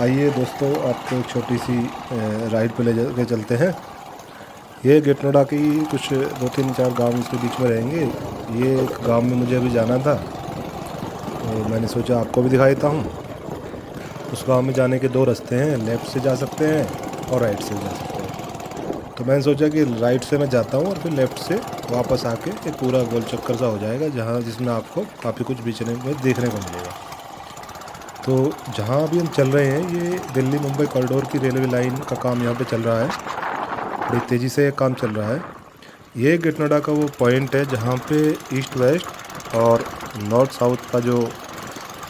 आइए दोस्तों, आपको एक छोटी सी राइड पे ले के चलते हैं। ये गेट नोएडा की कुछ 2-3-4 गांव इसके बीच में रहेंगे। ये एक गांव में मुझे अभी जाना था, तो मैंने सोचा आपको भी दिखा देता हूँ। उस गांव में जाने के 2 रास्ते हैं, लेफ़्ट से जा सकते हैं और राइट से जा सकते हैं। तो मैंने सोचा कि राइट से मैं जाता हूँ और फिर लेफ़्ट से वापस आके एक पूरा गोल चक्कर सा हो जाएगा, जिसमें आपको काफ़ी कुछ बीचने में देखने को मिलेगा। तो जहाँ अभी हम चल रहे हैं, ये दिल्ली मुंबई कॉरिडोर की रेलवे लाइन का काम यहाँ पे चल रहा है। बड़ी तेज़ी से काम चल रहा है। ये गेट नोएडा का वो पॉइंट है जहाँ पे ईस्ट वेस्ट और नॉर्थ साउथ का जो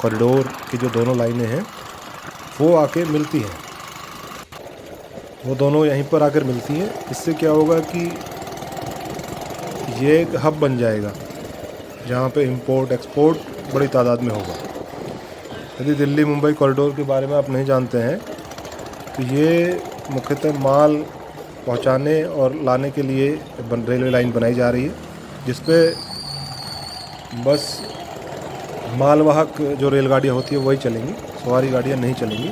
कॉरिडोर की जो दोनों लाइनें हैं वो आके मिलती हैं। वो दोनों यहीं पर आकर मिलती हैं। इससे क्या होगा कि ये एक हब बन जाएगा जहाँ पे इंपोर्ट एक्सपोर्ट बड़ी तादाद में होगा। यदि दिल्ली मुंबई कॉरिडोर के बारे में आप नहीं जानते हैं तो ये मुख्यतः माल पहुंचाने और लाने के लिए रेलवे लाइन बनाई जा रही है, जिस पे बस मालवाहक जो रेलगाड़ियाँ होती है वही चलेंगी, सवारी गाड़ियाँ नहीं चलेंगी।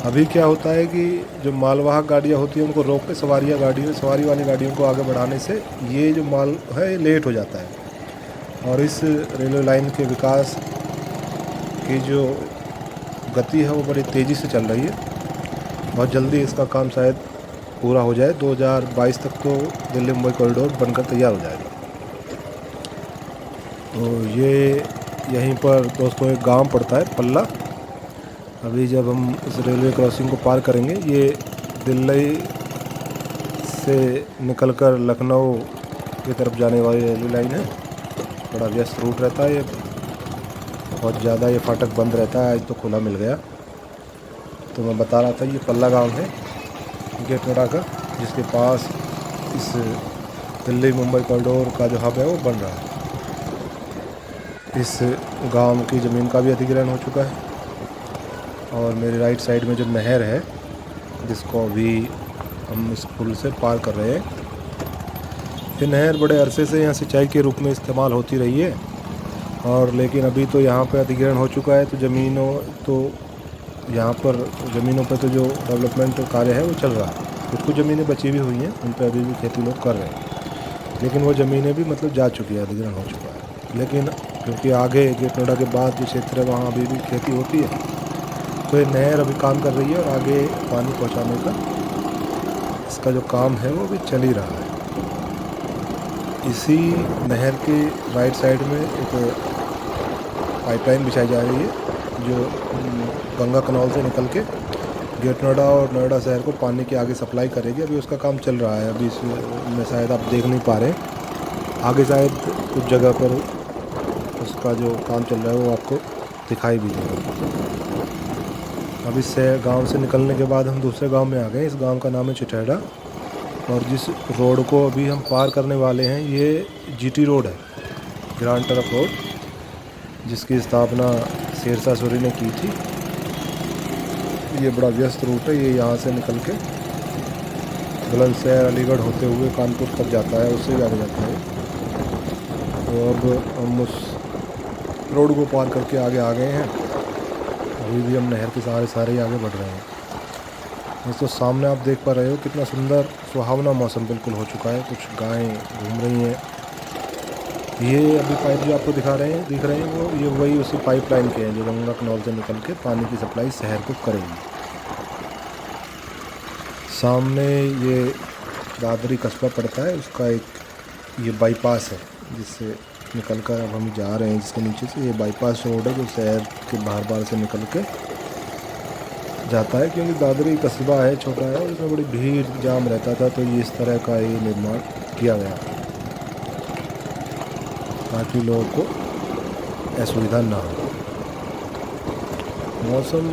अभी क्या होता है कि जो मालवाहक गाड़ियाँ होती हैं उनको रोक के सवारी वाली गाड़ियों को आगे बढ़ाने से ये जो माल है लेट हो जाता है। और इस रेलवे लाइन के विकास की जो गति है वो बड़ी तेज़ी से चल रही है। बहुत जल्दी इसका काम शायद पूरा हो जाए। 2022 तक तो दिल्ली मुंबई कॉरिडोर बनकर तैयार हो जाएगा। तो ये यहीं पर दोस्तों एक गांव पड़ता है पल्ला। अभी जब हम इस रेलवे क्रॉसिंग को पार करेंगे, ये दिल्ली से निकलकर लखनऊ की तरफ जाने वाली रेलवे लाइन है। बड़ा व्यस्त रूट रहता है ये, बहुत ज़्यादा ये फाटक बंद रहता है। आज तो खुला मिल गया। तो मैं बता रहा था ये पल्ला गांव है गेट नोएडा का, जिसके पास इस दिल्ली मुंबई कॉरिडोर का जो हब है वो बन रहा है। इस गांव की ज़मीन का भी अधिग्रहण हो चुका है। और मेरी राइट साइड में जो नहर है, जिसको अभी हम इस पुल से पार कर रहे हैं, ये नहर बड़े अरसे से यहाँ सिंचाई के रूप में इस्तेमाल होती रही है। और लेकिन अभी तो यहाँ पर अधिग्रहण हो चुका है, तो यहाँ पर ज़मीनों पर तो जो डेवलपमेंट कार्य है वो चल रहा है। कुछ ज़मीनें बची भी हुई हैं, उन पर अभी भी खेती लोग कर रहे हैं, लेकिन वो ज़मीनें भी मतलब जा चुकी है, अधिग्रहण हो चुका है। लेकिन क्योंकि आगे गेट नोएडा के बाद जो क्षेत्र है वहाँ अभी भी खेती होती है, तो ये नहर अभी काम कर रही है और आगे पानी पहुँचाने का इसका जो काम है वो भी चल ही रहा है। इसी नहर के राइट साइड में एक पाइपलाइन बिछाई जा रही है जो गंगा कनाल से निकल के गेट नोएडा और नोएडा शहर को पानी की आगे सप्लाई करेगी। अभी उसका काम चल रहा है। अभी इसमें शायद आप देख नहीं पा रहे हैं, आगे शायद कुछ जगह पर उसका जो काम चल रहा है वो आपको दिखाई भी देगा। अब इस गांव से निकलने के बाद हम दूसरे गांव में आ गए। इस गांव का नाम है चिटेहड़ा, और जिस रोड को अभी हम पार करने वाले हैं ये जीटी रोड है, ग्रांड ट्रंक रोड, जिसकी स्थापना शेरशाह सूरी ने की थी। ये बड़ा व्यस्त रूट है। ये यहाँ से निकल के बुलंदशहर अलीगढ़ होते हुए कानपुर तक जाता है, उससे भी आगे जाता है। तो अब हम उस रोड को पार करके आगे आ गए हैं। अभी भी हम नहर के सहारे ही आगे बढ़ रहे हैं। दोस्तों सामने आप देख पा रहे हो कितना सुंदर सुहावना मौसम बिल्कुल हो चुका है। कुछ गायें घूम रही हैं। ये अभी पाइप जो आपको दिख रहे हैं वो ये वही उसी पाइपलाइन के हैं जो गंगा कनाल से निकल के पानी की सप्लाई शहर को करेगी। सामने ये दादरी कस्बा पड़ता है, उसका एक ये बाईपास है जिससे निकलकर अब हम जा रहे हैं, जिसके नीचे से ये बाईपास रोड है जो शहर के बाहर से निकल के जाता है। क्योंकि दादरी कस्बा है, छोटा है, और इसमें बड़ी भीड़ जाम रहता था, तो ये इस तरह का ये निर्माण किया गया ताकि लोगों को असुविधा ना हो। मौसम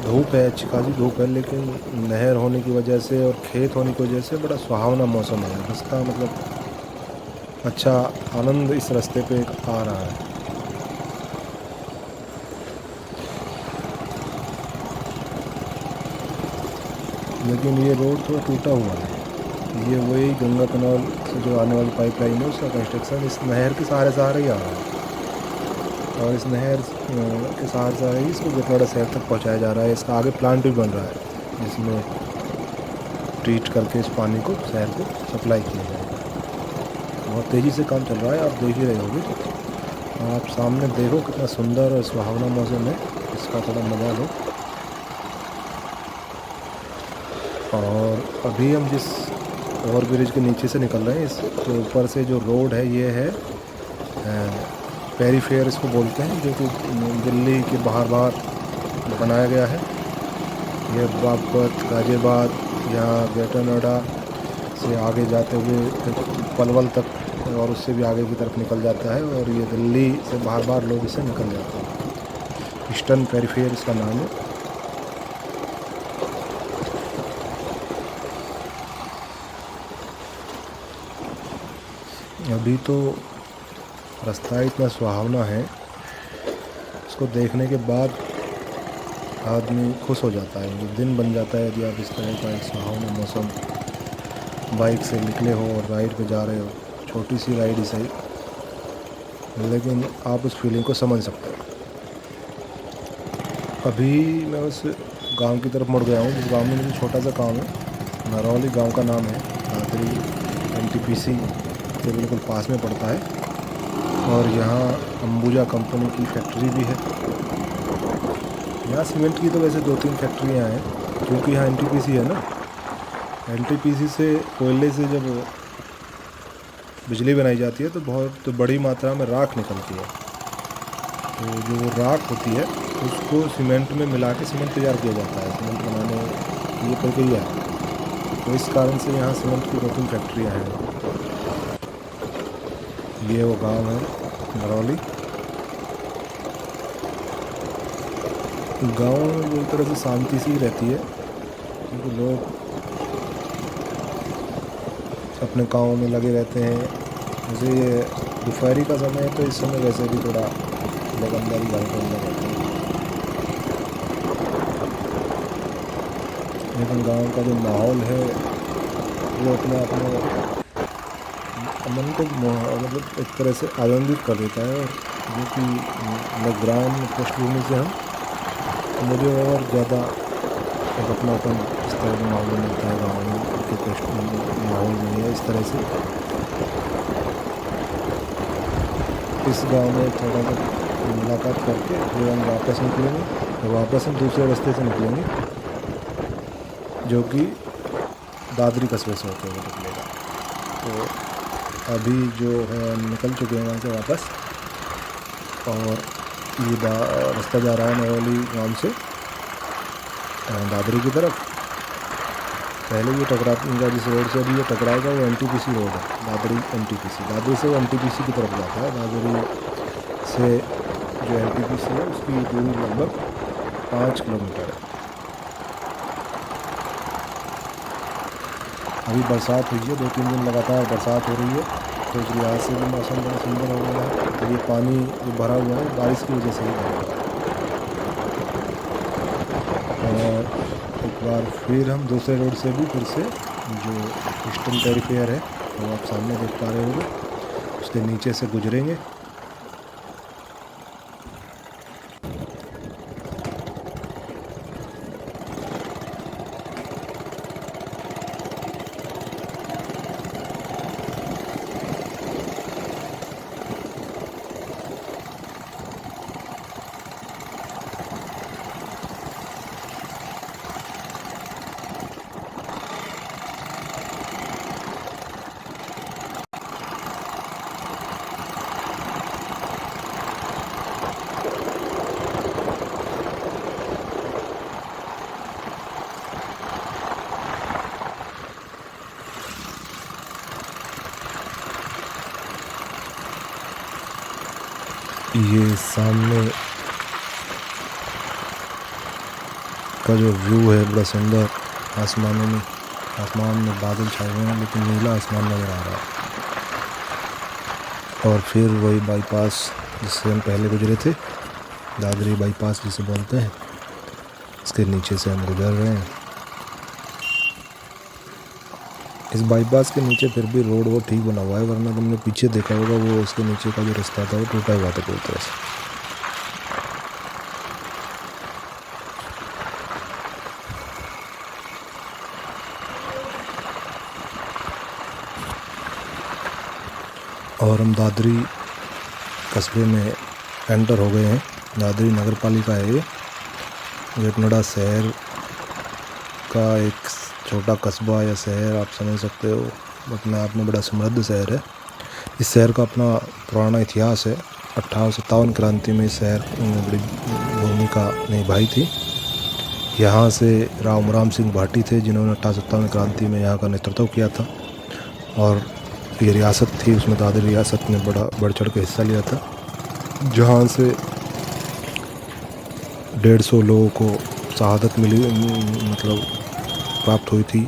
धूप है, अच्छी खासी धूप है, लेकिन नहर होने की वजह से और खेत होने की वजह से बड़ा सुहावना मौसम है। इसका मतलब अच्छा आनंद इस रास्ते पे आ रहा है। लेकिन ये रोड थोड़ा टूटा हुआ है। ये वही गंगा कनाल से जो आने वाली पाइपलाइन है उसका कंस्ट्रक्शन इस नहर के सहारे ही आ रहा है। और इस नहर के सहारे से इसको गेट नोएडा शहर तक पहुंचाया जा रहा है। इसका आगे प्लांट भी बन रहा है जिसमें ट्रीट करके इस पानी को शहर को सप्लाई किया जाएगा। बहुत तेज़ी से काम चल रहा है, आप देख ही रहे होंगे। आप सामने देखो कितना सुंदर और सुहावना मौसम है, इसका थोड़ा मज़ा लो। और अभी हम जिस ओवर ब्रिज के नीचे से निकल रहे हैं, इसके ऊपर से जो रोड है ये है पेरीफेयर इसको बोलते हैं, जो कि दिल्ली के बाहर बनाया गया है। ये बागपत, गाज़ियाबाद या ग्रेटर नोएडा से आगे जाते हुए पलवल तक और उससे भी आगे की तरफ निकल जाता है, और ये दिल्ली से बाहर लोग इसे निकल जाते हैं। ईस्टर्न पेरीफेयर इसका नाम है। अभी तो रास्ता इतना सुहावना है, इसको देखने के बाद आदमी खुश हो जाता है। ये दिन बन जाता है यदि आप इस तरह का एक सुहावना मौसम बाइक से निकले हो और राइड पे जा रहे हो। छोटी सी राइड ही सही, लेकिन आप उस फीलिंग को समझ सकते हो। अभी मैं उस गांव की तरफ मुड़ गया हूँ जिस गांव में मुझे छोटा सा काम है। नरौली गांव का नाम है। दादरी NTPC के बिल्कुल पास में पड़ता है, और यहाँ अंबुजा कंपनी की फैक्ट्री भी है। यहाँ सीमेंट की तो वैसे 2-3 फैक्ट्रियाँ हैं, क्योंकि यहाँ NTPC है ना। NTPC से कोयले से जब बिजली बनाई जाती है तो बहुत बड़ी मात्रा में राख निकलती है। तो जो राख होती है उसको सीमेंट में मिला के सीमेंट तैयार किया जाता है। सीमेंट बनाने की ये प्रक्रिया है, तो इस कारण से यहाँ सीमेंट की 2-3 फैक्ट्रियाँ हैं। ये वो गांव है नरौली। गांव में पूरी तरह से शांति सी रहती है, क्योंकि लोग अपने काम में लगे रहते हैं। जैसे ये दोपहरी का समय है तो इस समय वैसे भी थोड़ा लोग अंदर ही घर के अंदर रहते हैं, लेकिन गांव का जो माहौल है वो अपने आप में मन को मतलब एक तरह से आनंदित कर देता है। और जो कि ग्राम पृष्ठभूमि से हम, तो मुझे और ज़्यादा एक अपनापन इस तरह का माहौल मिलता है गाँव के पृष्ठभूमि माहौल में है। इस तरह से इस गांव में थोड़ा सा मुलाकात करके फिर हम वापस निकलेंगे, तो वापस हम दूसरे रास्ते से निकलेंगे जो कि दादरी कस्बे से होते हुए निकलेगा। तो अभी जो है हम निकल चुके हैं वहाँ से वापस, और ये रास्ता जा रहा है नरौली गांव से दादरी की तरफ। पहले ये टकराएगा, जिस रोड से अभी ये टकराएगा वो NTPC रोड है, दादरी NTPC। दादरी से वो NTPC की तरफ जाता है। दादरी से जो NTPC है उसकी दूरी लगभग 5 किलोमीटर है। अभी बरसात हुई है, 2-3 दिन लगातार बरसात हो रही है, तो इस लिहाज से भी मौसम बड़ा सुंदर हो गया है। तो ये पानी जो भरा हुआ है बारिश की वजह से ही भरा हुआ है। और एक बार फिर हम दूसरे रोड से भी फिर से जो ईस्टर्न पेरीफेयर है वो आप सामने देख पा रहे होंगे, उसके नीचे से गुजरेंगे। ये सामने का जो व्यू है बड़ा सुंदर। आसमान में बादल छाए हुए हैं, लेकिन नीला आसमान नज़र आ रहा है। और फिर वही बाईपास जिससे हम पहले गुजरे थे, दादरी बाईपास जिसे बोलते हैं, इसके नीचे से हम गुजर रहे हैं। इस बाईपास के नीचे फिर भी रोड वो ठीक बना हुआ है, वरना तुमने पीछे देखा होगा वो उसके नीचे का जो रास्ता था वो टूटा हुआ था पूरी तरह से। और हम दादरी कस्बे में एंटर हो गए हैं। दादरी नगर पालिका है ये। गेट नोएडा शहर का एक छोटा कस्बा या शहर आप समझ सकते हो, अपने आप में बड़ा समृद्ध शहर है। इस शहर का अपना पुराना इतिहास है। 1857 क्रांति में इस शहर ने बड़ी भूमिका निभाई थी। यहाँ से राम सिंह भाटी थे जिन्होंने 1857 क्रांति में यहाँ का नेतृत्व किया था, और ये रियासत थी, उसमें दादरी रियासत ने बड़ा बढ़ चढ़ के हिस्सा लिया था, जहाँ से 150 लोगों को शहादत मिली, मतलब प्राप्त हुई थी।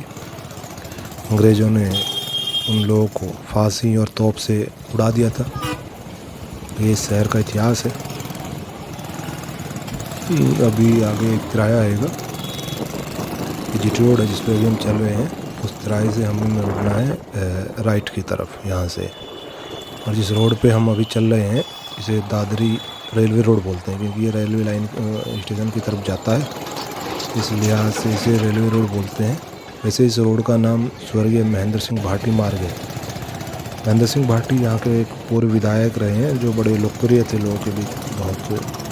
अंग्रेज़ों ने उन लोगों को फांसी और तोप से उड़ा दिया था। ये शहर का इतिहास है। अभी आगे एक तिराया आएगा, जीटी रोड है जिस पर अभी हम चल रहे हैं, उस तिराहे से हमें उड़ना है राइट की तरफ यहाँ से। और जिस रोड पे हम अभी चल रहे हैं इसे दादरी रेलवे रोड बोलते हैं, क्योंकि ये रेलवे लाइन स्टेशन की तरफ जाता है, इस लिहाज से इसे रेलवे रोड बोलते हैं। वैसे इस रोड का नाम स्वर्गीय महेंद्र सिंह भाटी मार्ग है। महेंद्र सिंह भाटी यहाँ के एक पूर्व विधायक रहे हैं जो बड़े लोकप्रिय थे, लोगों के बीच बहुत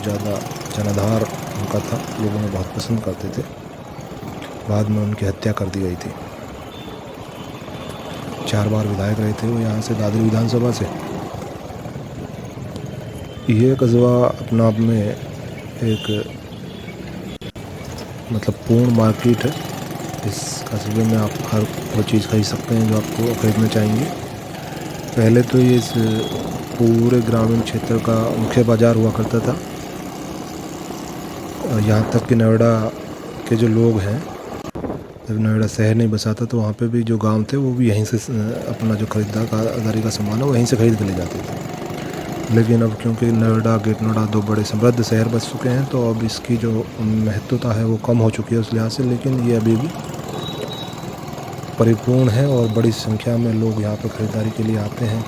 ज़्यादा जनाधार उनका था, लोगों ने बहुत पसंद करते थे। बाद में उनकी हत्या कर दी गई थी। 4 बार विधायक रहे थे वो यहाँ से, दादरी विधानसभा से। ये कस्बा अपना आप में एक मतलब पूर्ण मार्केट है। इस कस्बे में आप हर वो चीज़ खरीद सकते हैं जो आपको खरीदना चाहेंगे। पहले तो ये इस पूरे ग्रामीण क्षेत्र का मुख्य बाज़ार हुआ करता था। यहाँ तक कि नोएडा के जो लोग हैं, जब नोएडा शहर नहीं बसा था तो वहाँ पे भी जो गांव थे वो भी यहीं से अपना जो खरीदारी का सामान है वो यहीं से खरीद के ले जाते थे। लेकिन अब क्योंकि नोएडा, गेट नोएडा 2 बड़े समृद्ध शहर बच चुके हैं, तो अब इसकी जो महत्वता है वो कम हो चुकी है उस लिहाज से। लेकिन ये अभी भी परिपूर्ण है और बड़ी संख्या में लोग यहाँ पर ख़रीदारी के लिए आते हैं।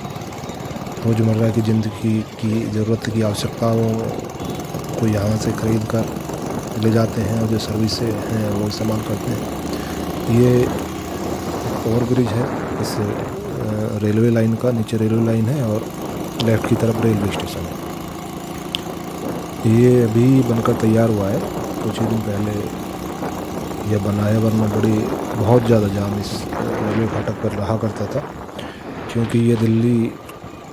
रोज़मर्रा की ज़िंदगी की ज़रूरत की आवश्यकताओं को यहाँ से ख़रीद कर ले जाते हैं, और जो सर्विसें हैं वो इस्तेमाल करते हैं। ये ओवरब्रिज है इस रेलवे लाइन का, नीचे रेलवे लाइन है और लेफ़्ट की तरफ रेलवे स्टेशन है। ये अभी बनकर तैयार हुआ है, कुछ ही दिन पहले ये बना है, वरना बहुत ज़्यादा जाम इस रेलवे फाटक पर रहा करता था, क्योंकि ये दिल्ली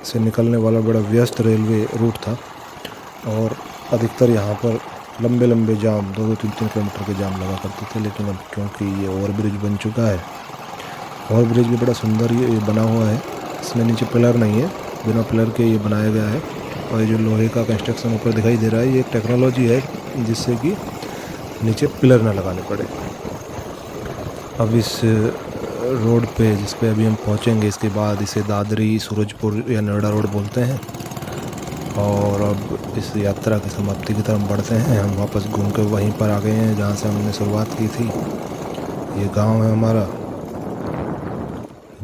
से निकलने वाला बड़ा व्यस्त रेलवे रूट था और अधिकतर यहाँ पर लंबे लंबे जाम 2-2, 3-3 किलोमीटर के जाम लगा करते थे। लेकिन अब क्योंकि ये ओवरब्रिज बन चुका है, ओवरब्रिज भी बड़ा सुंदर ये बना हुआ है, इसमें नीचे पिलर नहीं है, बिना पिलर के ये बनाया गया है। और ये जो लोहे का कंस्ट्रक्शन ऊपर दिखाई दे रहा है, ये एक टेक्नोलॉजी है जिससे कि नीचे पिलर ना लगाने पड़े। अब इस रोड पे जिस पे अभी हम पहुँचेंगे, इसके बाद इसे दादरी, सूरजपुर या नोएडा रोड बोलते हैं। और अब इस यात्रा की समाप्ति की तरफ बढ़ते हैं। हम वापस घूम के वहीं पर आ गए हैं जहाँ से हमने शुरुआत की थी। ये गांव है हमारा,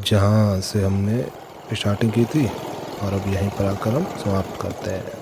जहाँ से हमने स्टार्टिंग की थी, और अब यहीं पर आकर हम समाप्त करते हैं।